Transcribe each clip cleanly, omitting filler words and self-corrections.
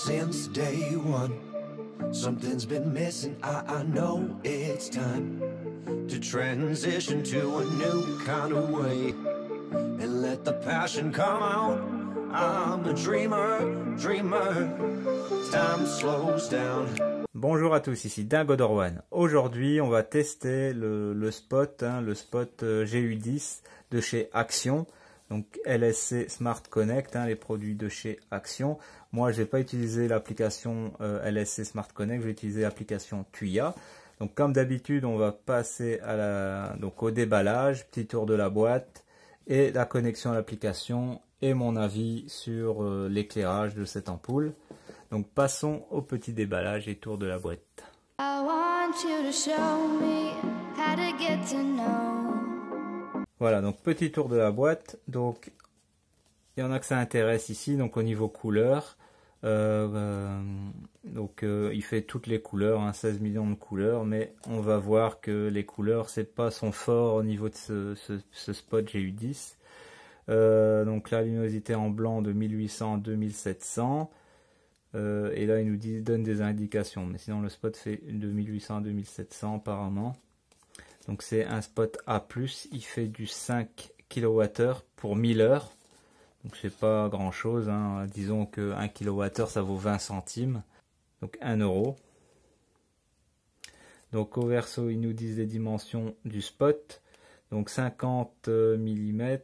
since day one. Something's been missing, I know it's time to transition to a new kind of way and let the passion come out. I'm a dreamer, time slows down. Bonjour à tous, ici DinGodorOne. Aujourd'hui, on va tester le spot GU10 de chez Action. Donc LSC Smart Connect, les produits de chez Action. Moi, je vais pas utiliser l'application LSC Smart Connect, je vais utiliser l'application Tuya. Donc comme d'habitude, on va passer au déballage, petit tour de la boîte et la connexion à l'application et mon avis sur l'éclairage de cette ampoule. Donc passons au petit déballage et tour de la boîte. Voilà, donc petit tour de la boîte. Donc il y en a que ça intéresse ici, donc au niveau couleur. Il fait toutes les couleurs, 16 millions de couleurs, mais on va voir que les couleurs, c'est pas son fort au niveau de ce spot GU10. Donc la luminosité en blanc de 1800 à 2700. Et là, il nous donne des indications, mais sinon le spot fait de 1800 à 2700 apparemment. Donc c'est un spot A+, il fait du 5 kWh pour 1000 heures. Donc c'est pas grand chose, disons que 1 kWh ça vaut 20 centimes, donc 1 euro. Donc au verso, ils nous disent les dimensions du spot. Donc 50 mm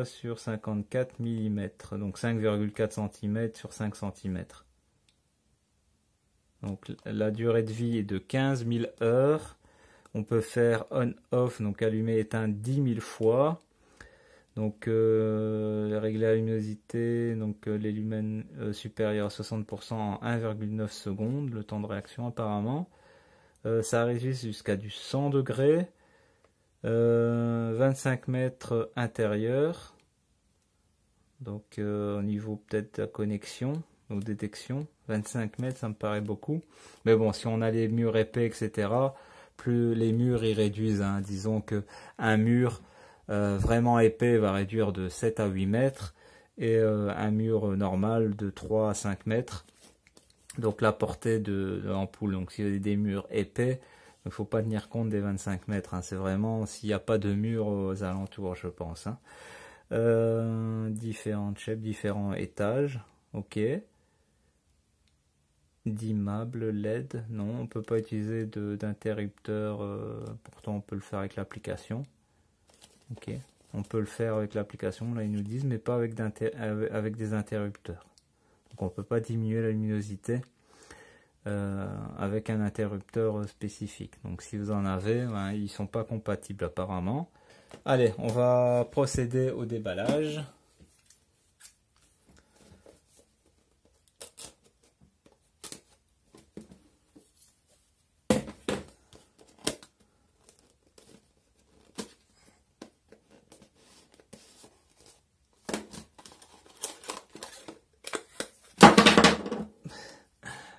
sur 54 mm, donc 5,4 cm sur 5 cm. Donc la durée de vie est de 15 000 heures. On peut faire on-off, donc allumer éteindre 10 000 fois. Donc régler la luminosité, donc les lumens supérieurs à 60% en 1,9 secondes, le temps de réaction apparemment. Ça réduit jusqu'à du 100 degrés. 25 mètres intérieur. Donc au niveau peut-être de la connexion, ou détection, 25 mètres ça me paraît beaucoup. Mais bon, si on a les murs épais, etc., plus les murs ils réduisent. Disons que un mur vraiment épais va réduire de 7 à 8 mètres et un mur normal de 3 à 5 mètres. Donc la portée de l'ampoule. Donc s'il y a des murs épais, il ne faut pas tenir compte des 25 mètres. C'est vraiment s'il n'y a pas de mur aux alentours, je pense. Différentes shapes, différents étages. Ok. Dimmable, LED, non, on peut pas utiliser d'interrupteur, pourtant on peut le faire avec l'application. Ok, on peut le faire avec l'application, là ils nous disent, mais pas avec des interrupteurs. Donc on peut pas diminuer la luminosité avec un interrupteur spécifique. Donc si vous en avez, ils sont pas compatibles apparemment. Allez, on va procéder au déballage.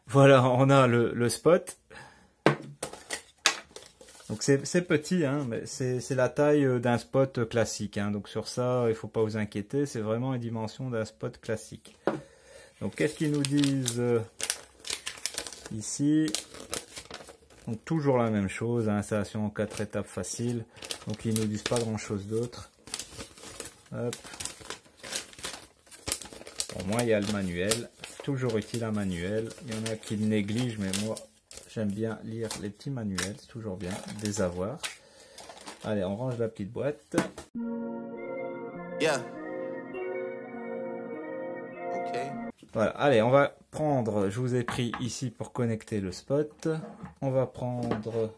Voilà, on a le spot. Donc c'est petit, mais c'est la taille d'un spot classique. Donc sur ça, il ne faut pas vous inquiéter, c'est vraiment une dimension d'un spot classique. Donc qu'est-ce qu'ils nous disent ici? Donc toujours la même chose, installation en 4 étapes facile. Donc ils nous disent pas grand chose d'autre. Hop. Bon, moi il y a le manuel. Toujours utile un manuel. Il y en a qui le négligent, mais moi j'aime bien lire les petits manuels, c'est toujours bien de les avoir. Allez, on range la petite boîte. Yeah. Okay. Voilà, allez, on va prendre, je vous ai pris ici pour connecter le spot. On va prendre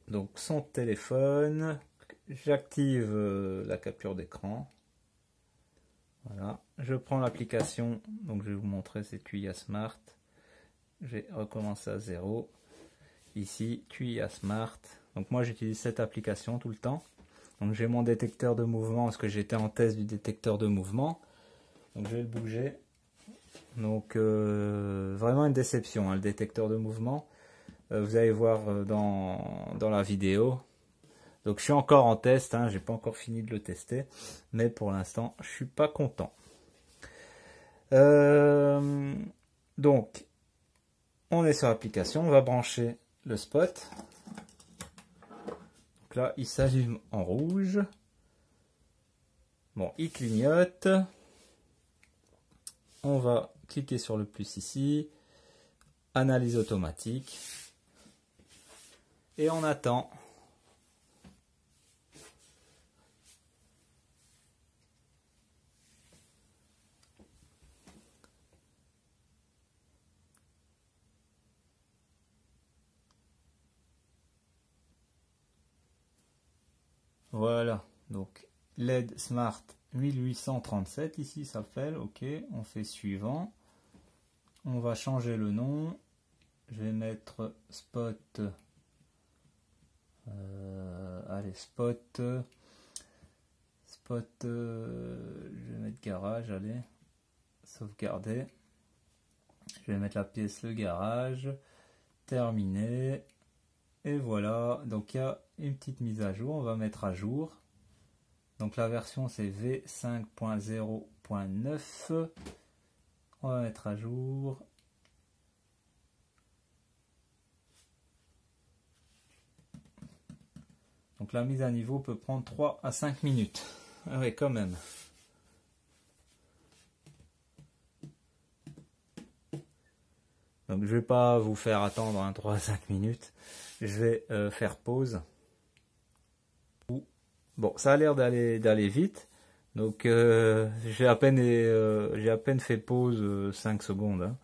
donc son téléphone. J'active la capture d'écran. Voilà, je prends l'application, donc je vais vous montrer, c'est Tuya Smart. J'ai recommencé à 0. Ici, Tuya Smart. Donc moi j'utilise cette application tout le temps. Donc j'ai mon détecteur de mouvement, parce que j'étais en test du détecteur de mouvement. Donc je vais le bouger. Donc vraiment une déception, le détecteur de mouvement. Vous allez voir dans la vidéo. Donc je suis encore en test, j'ai pas encore fini de le tester, mais pour l'instant je suis pas content. Donc, on est sur l'application, on va brancher le spot. Donc là, il s'allume en rouge. Bon, il clignote. On va cliquer sur le plus ici. Analyse automatique. Et on attend. Voilà, donc LED Smart 1837, ici ça s'appelle, ok, on fait suivant. On va changer le nom, je vais mettre Spot, allez, Spot, je vais mettre garage, allez, sauvegarder. Je vais mettre la pièce le garage, terminé. Et voilà, donc il y a une petite mise à jour, on va mettre à jour. Donc la version c'est V5.0.9. On va mettre à jour. Donc la mise à niveau peut prendre 3 à 5 minutes. Ah ouais, quand même. Donc je vais pas vous faire attendre 3 à 5 minutes. Je vais faire pause. Bon, ça a l'air d'aller vite. Donc j'ai à peine fait pause 5 secondes. Hein.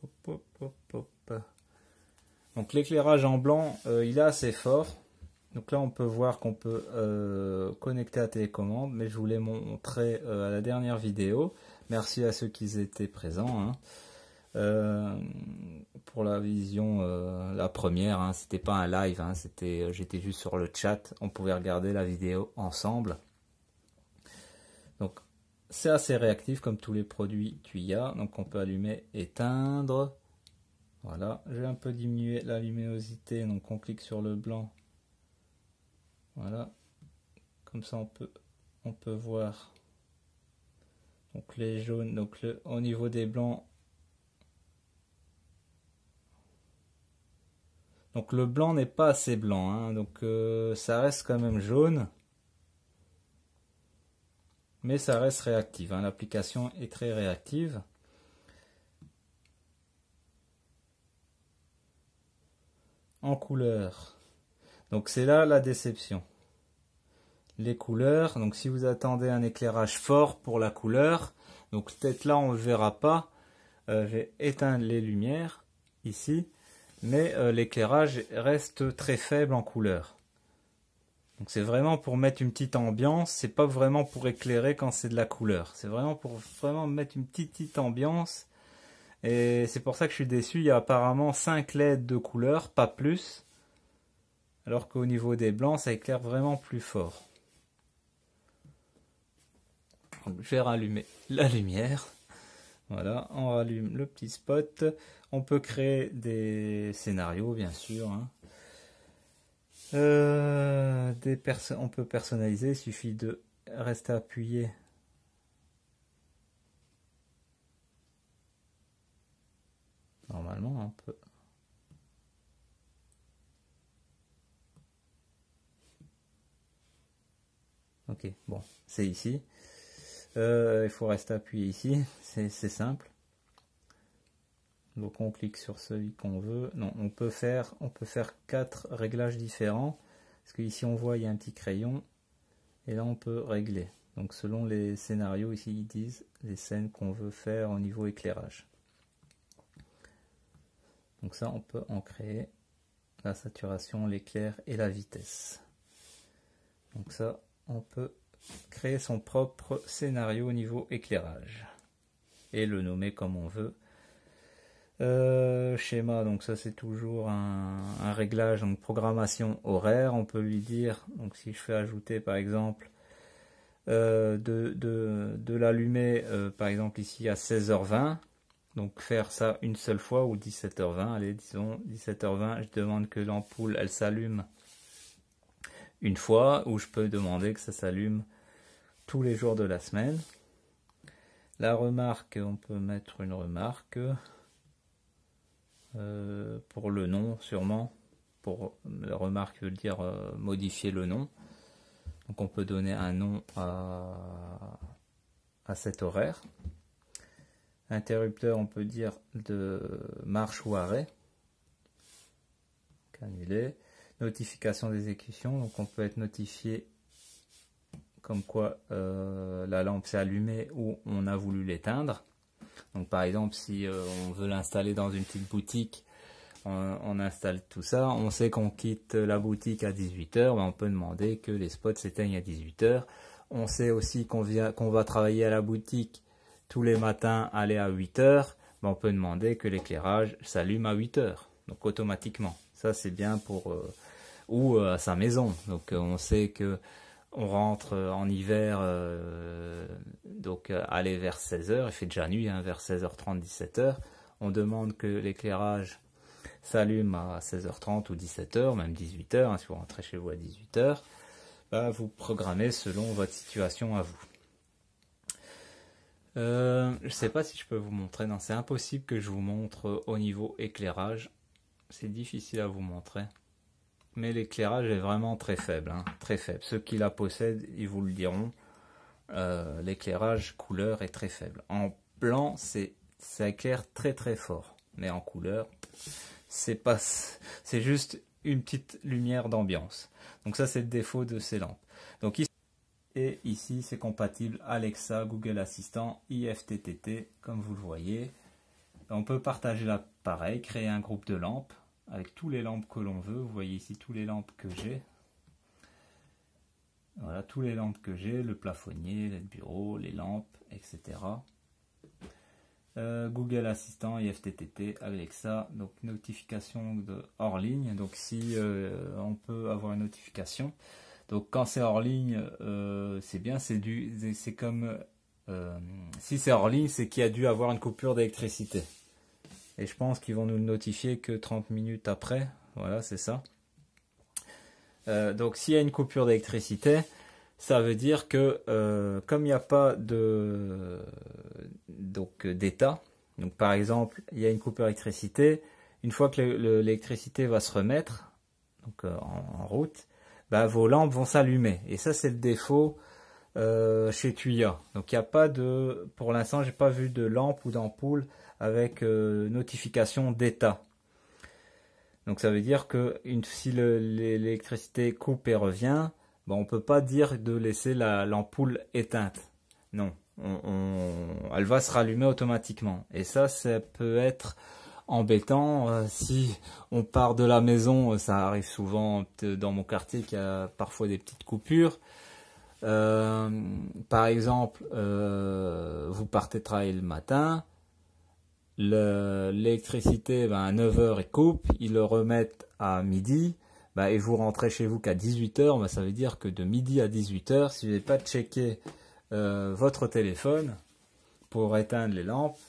Hop, hop, hop, hop. Donc l'éclairage en blanc, il est assez fort. Donc là on peut voir qu'on peut connecter à télécommande, mais je vous l'ai montré à la dernière vidéo. Merci à ceux qui étaient présents. Hein. Pour la vision, la première, hein, c'était pas un live, hein, j'étais juste sur le chat, on pouvait regarder la vidéo ensemble. Donc c'est assez réactif comme tous les produits Tuya, donc on peut allumer, éteindre. Voilà, j'ai un peu diminué la luminosité, donc on clique sur le blanc. Voilà, comme ça on peut voir. Donc les jaunes, donc au niveau des blancs. Donc le blanc n'est pas assez blanc, hein, donc ça reste quand même jaune. Mais ça reste réactif, hein, l'application est très réactive. En couleur. Donc c'est là la déception. Les couleurs, donc si vous attendez un éclairage fort pour la couleur, donc peut-être là on ne le verra pas, j'ai éteint les lumières ici, mais l'éclairage reste très faible en couleur. Donc c'est vraiment pour mettre une petite ambiance, c'est pas vraiment pour éclairer quand c'est de la couleur, c'est vraiment pour mettre une petite ambiance. Et c'est pour ça que je suis déçu, il y a apparemment 5 LED de couleur, pas plus, alors qu'au niveau des blancs ça éclaire vraiment plus fort. Donc, je vais rallumer la lumière. Voilà, on rallume le petit spot. On peut créer des scénarios, bien sûr. Hein. On peut personnaliser, il suffit de rester appuyé. Normalement, on peut. Ok, bon, c'est ici. Il faut rester appuyé ici, c'est simple. Donc on clique sur celui qu'on veut. Non, on peut faire 4 réglages différents. Parce que ici on voit il y a un petit crayon. Et là on peut régler. Donc selon les scénarios, ici ils disent les scènes qu'on veut faire au niveau éclairage. Donc ça on peut en créer. La saturation, l'éclair et la vitesse. Donc ça on peut créer son propre scénario au niveau éclairage et le nommer comme on veut. Schéma, donc ça c'est toujours un réglage, donc programmation horaire. On peut lui dire, donc si je fais ajouter par exemple de l'allumer par exemple ici à 16h20, donc faire ça une seule fois, ou 17h20, allez disons 17h20, je demande que l'ampoule elle s'allume une fois, ou je peux demander que ça s'allume tous les jours de la semaine. La remarque, on peut mettre une remarque pour le nom sûrement. Pour la remarque veut dire modifier le nom. Donc on peut donner un nom à cet horaire. Interrupteur, on peut dire de marche ou arrêt. Annuler. Notification d'exécution, donc on peut être notifié comme quoi la lampe s'est allumée ou on a voulu l'éteindre. Donc par exemple, si on veut l'installer dans une petite boutique, on installe tout ça, on sait qu'on quitte la boutique à 18h, on peut demander que les spots s'éteignent à 18h. On sait aussi qu'on va travailler à la boutique tous les matins, aller à 8h, on peut demander que l'éclairage s'allume à 8h, donc automatiquement. Ça c'est bien pour... ou à sa maison, donc on sait que on rentre en hiver, donc aller vers 16h, il fait déjà nuit, hein, vers 16h30, 17h, on demande que l'éclairage s'allume à 16h30 ou 17h, même 18h, hein, si vous rentrez chez vous à 18h, bah, vous programmez selon votre situation à vous. Je ne sais pas si je peux vous montrer, non c'est impossible que je vous montre au niveau éclairage, c'est difficile à vous montrer. Mais l'éclairage est vraiment très faible, hein, très faible. Ceux qui la possèdent, ils vous le diront. L'éclairage couleur est très faible. En blanc, ça éclaire très très fort. Mais en couleur, c'est juste une petite lumière d'ambiance. Donc ça, c'est le défaut de ces lampes. Donc ici, c'est compatible Alexa, Google Assistant, IFTTT, comme vous le voyez. On peut partager l'appareil, créer un groupe de lampes avec tous les lampes que l'on veut. Vous voyez ici tous les lampes que j'ai. Voilà, tous les lampes que j'ai, le plafonnier, les bureaux, les lampes, etc. Google Assistant, IFTTT, Alexa, donc notification de hors ligne. Donc si on peut avoir une notification. Donc quand c'est hors ligne, c'est bien, c'est comme si c'est hors ligne, c'est qu'il y a dû avoir une coupure d'électricité. Et je pense qu'ils vont nous le notifier que 30 minutes après. Voilà, c'est ça. Donc s'il y a une coupure d'électricité, ça veut dire que comme il n'y a pas d'état, donc par exemple, il y a une coupure d'électricité, une fois que l'électricité va se remettre donc, en route, bah, vos lampes vont s'allumer. Et ça, c'est le défaut chez Tuya. Donc il n'y a pas pour l'instant, j'ai pas vu de lampe ou d'ampoule avec notification d'état. Donc ça veut dire que si l'électricité coupe et revient, ben, on ne peut pas dire de laisser l'ampoule éteinte. Non, elle va se rallumer automatiquement. Et ça peut être embêtant si on part de la maison. Ça arrive souvent dans mon quartier qu'il y a parfois des petites coupures. Par exemple, vous partez travailler le matin, l'électricité à 9h il coupe, ils le remettent à midi, et vous rentrez chez vous qu'à 18h, ça veut dire que de midi à 18h, si vous n'avez pas checké votre téléphone pour éteindre les lampes,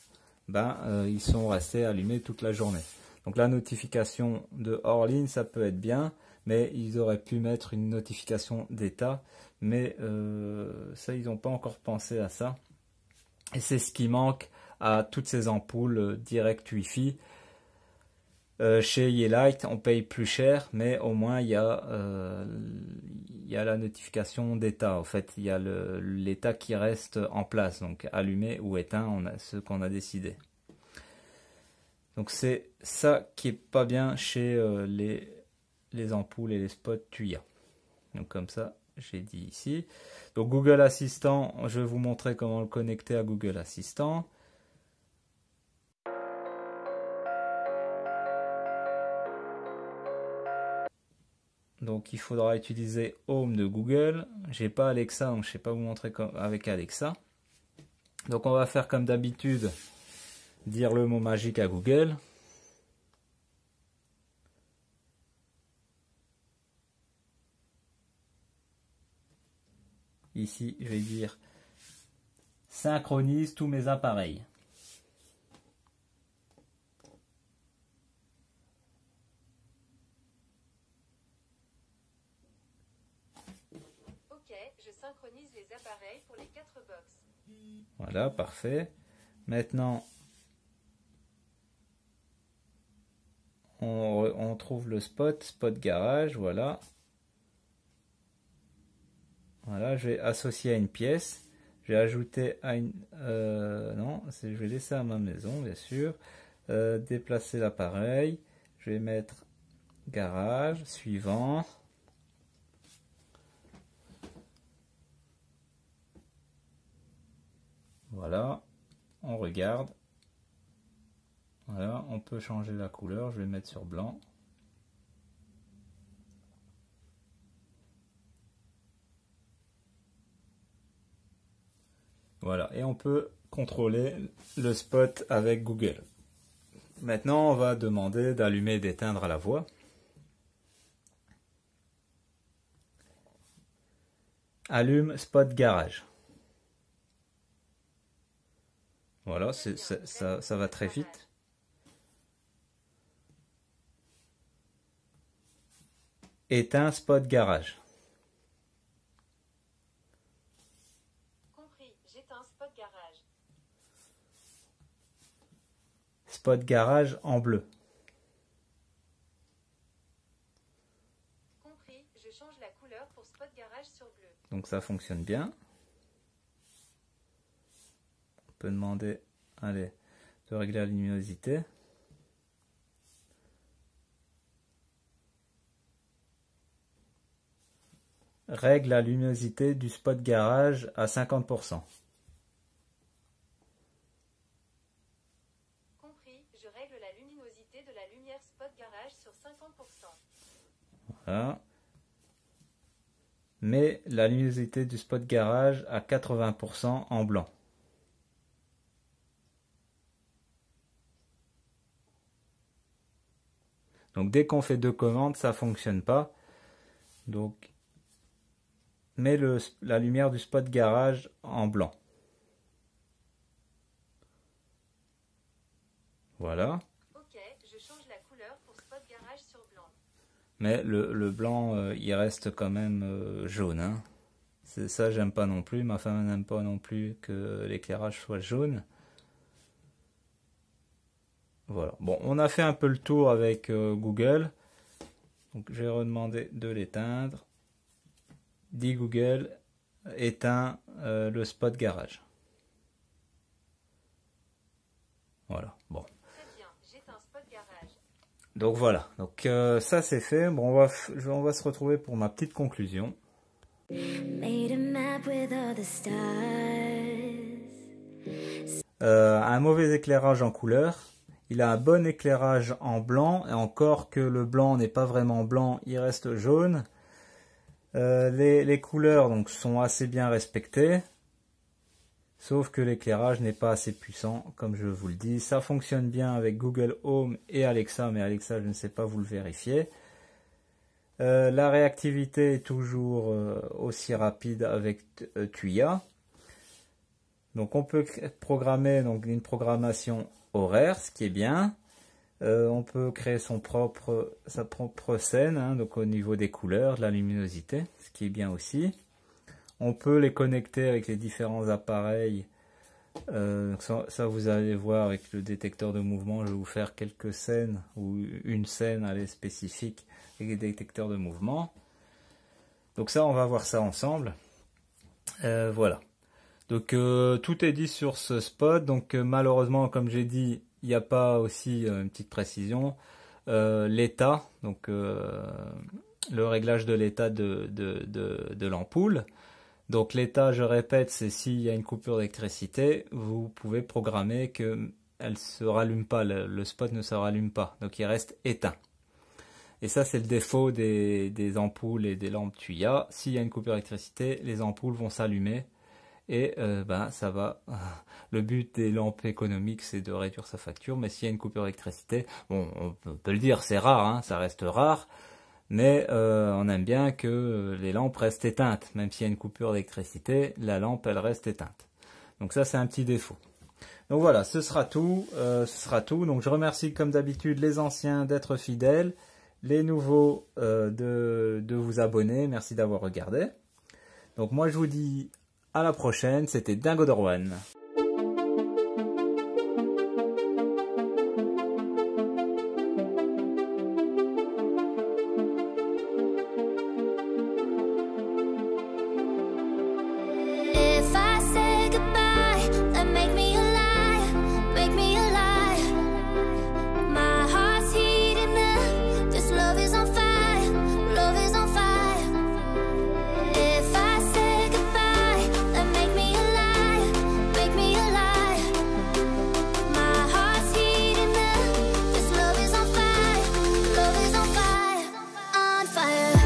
ils sont restés allumés toute la journée. Donc la notification de hors ligne, ça peut être bien, mais ils auraient pu mettre une notification d'état, mais ça, ils n'ont pas encore pensé à ça. Et c'est ce qui manque à toutes ces ampoules direct Wi-Fi. Chez Ye-Light, on paye plus cer, mais au moins il y a la notification d'état. En fait, il y a l'état qui reste en place, donc allumé ou éteint, ce qu'on a décidé. Donc c'est ça qui est pas bien chez les ampoules et les spots Tuya. Donc comme ça, j'ai dit ici. Donc Google Assistant, je vais vous montrer comment le connecter à Google Assistant. Donc il faudra utiliser Home de Google. J'ai pas Alexa, donc je ne sais pas vous montrer avec Alexa. Donc on va faire comme d'habitude, dire le mot magique à Google. Ici, je vais dire synchronise tous mes appareils. Ok, je synchronise synchronise les appareils pour les 4 box. Voilà, parfait. Maintenant, on trouve le spot garage, voilà. Voilà, je vais associer à une pièce. Je vais ajouter à une... non, je vais laisser à ma maison, bien sûr. Déplacer l'appareil. Je vais mettre garage, suivant. Voilà, on regarde. Voilà, on peut changer la couleur. Je vais mettre sur blanc. Voilà, et on peut contrôler le spot avec Google. Maintenant, on va demander d'allumer et d'éteindre à la voix. Allume spot garage. Voilà, ça va très vite. Éteins spot garage. Compris, j'éteins spot garage. Spot garage en bleu. Compris, je change la couleur pour spot garage sur bleu. Donc ça fonctionne bien. On peut demander, allez, de régler la luminosité. Règle la luminosité du spot garage à 50%. Compris, je règle la luminosité de la lumière spot garage sur 50%. Voilà. Mets la luminosité du spot garage à 80% en blanc. Donc dès qu'on fait deux commandes, ça ne fonctionne pas. Donc mets la lumière du spot garage en blanc. Voilà. Ok, je change la couleur pour spot garage sur blanc. Mais le blanc, il reste quand même jaune. Hein. Ça, j'aime pas non plus. Ma femme n'aime pas non plus que l'éclairage soit jaune. Voilà. Bon, on a fait un peu le tour avec Google. Donc, je vais redemander de l'éteindre. Dis Google, éteins le spot garage. Voilà. Bon. Très bien, j'éteins spot garage. Donc voilà. Donc ça c'est fait. Bon, on va se retrouver pour ma petite conclusion. Un mauvais éclairage en couleur. Il a un bon éclairage en blanc, et encore que le blanc n'est pas vraiment blanc, il reste jaune. Les couleurs donc sont assez bien respectées, sauf que l'éclairage n'est pas assez puissant, comme je vous le dis. Ça fonctionne bien avec Google Home et Alexa, mais Alexa, je ne sais pas vous le vérifier. La réactivité est toujours aussi rapide avec Tuya. Donc on peut programmer donc une programmation horaire, ce qui est bien. On peut créer sa propre scène, hein, donc au niveau des couleurs, de la luminosité, ce qui est bien aussi. On peut les connecter avec les différents appareils. Ça vous allez voir avec le détecteur de mouvement. Je vais vous faire quelques scènes ou une scène spécifique avec les détecteurs de mouvement. Donc ça, on va voir ça ensemble. Voilà. Donc tout est dit sur ce spot. Donc malheureusement, comme j'ai dit, il n'y a pas aussi une petite précision. L'état, donc le réglage de l'état de l'ampoule. Donc l'état, je répète, c'est s'il y a une coupure d'électricité, vous pouvez programmer que elle se rallume pas, le spot ne se rallume pas, donc il reste éteint. Et ça, c'est le défaut des ampoules et des lampes Tuya. S'il y a une coupure d'électricité, les ampoules vont s'allumer. Et ça va. Le but des lampes économiques, c'est de réduire sa facture. Mais s'il y a une coupure d'électricité, bon, on peut le dire, c'est rare, hein, ça reste rare. Mais on aime bien que les lampes restent éteintes. Même s'il y a une coupure d'électricité, la lampe, elle reste éteinte. Donc ça, c'est un petit défaut. Donc voilà, ce sera tout. Donc je remercie comme d'habitude les anciens d'être fidèles, les nouveaux de vous abonner. Merci d'avoir regardé. Donc moi je vous dis à la prochaine, c'était Dingo Dorwan. If I say goodbye, then make me a liar, make me a liar. My heart's heating up, this love is on fire, love is on fire. If I say goodbye, then make me a liar, make me a liar. My heart's heating up, this love is on fire, love is on fire, on fire.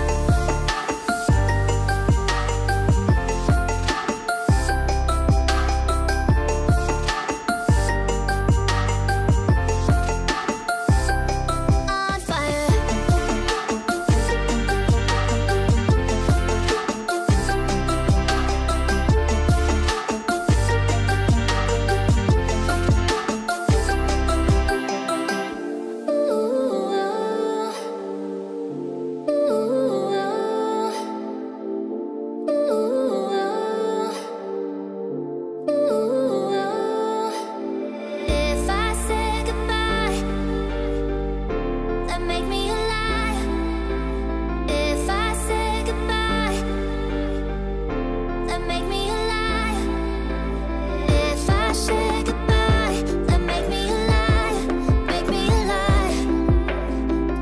On fire. If I say goodbye, then make me a liar. If I say goodbye, then make me a liar. If I say goodbye, then make me a liar, make me a liar.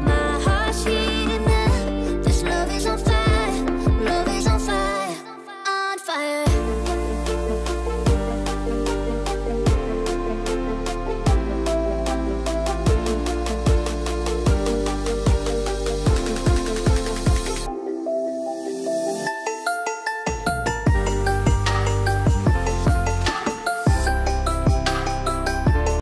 My heart's heating up, this love is on fire, love is on fire, on fire.